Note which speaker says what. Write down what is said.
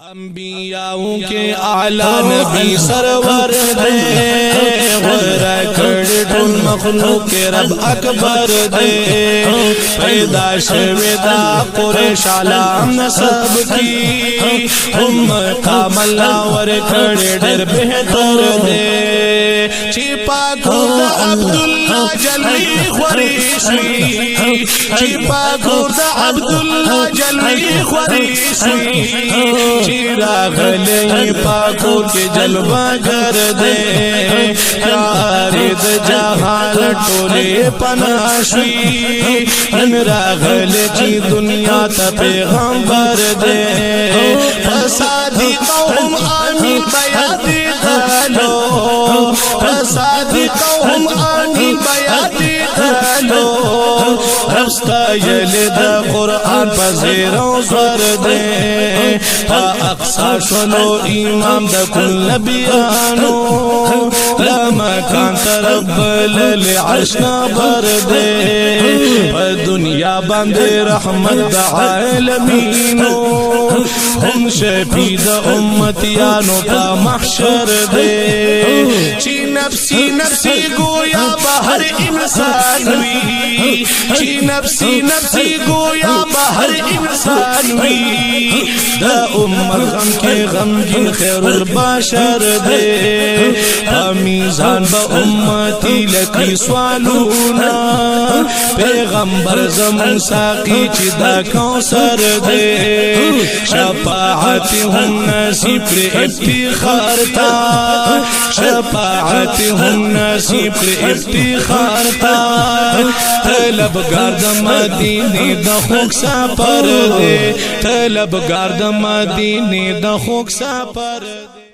Speaker 1: انبیاؤں کے اعلیٰ نبی سرور دے غرہ کڑ ٹھول مخلوق کے رب اکبر دے پیدا شوی دا قریش علام نسب کی مقام اللہ ور کڑ ڈر بہتر دے چی پاکو دا عبداللہ جلوی خوریشوی چی پاکو دا عبداللہ جلوی خوریشوی چیرا غلی پاکو کے جلوہ کر دے یارد جہان ٹولے پناشوی انرا غلی چی دنیا تا پیغمبر دے فسادی قوم آنی بیادی دلو فسادی قوم آنی بیادی دلو رستا یلد قرآن پذیروں زور دے اقصا شلو امام دا کل نبیانو لما کان ترب للعرش نبر دے دنیا باندے رحمت دا عالمینو ہم شفی دا امتیانو کا محشر دے چی نفسی نفسی گویا بہر انسان وی چی نفسی نفسی گویا بہر انسان وی دا امت غم کے غمگین خیر البشر دے میزان با امتی لکی سوالونا پیغمبر زمون ساقی چی دا کوثر دے شفاعت ہم نصیب پر افتخار تا شفاعت ہم نصیب پر افتخار تا طلبگار دا مدینی دا خوک سفر دے طلبگار دا مدینی دا خوک سفر دے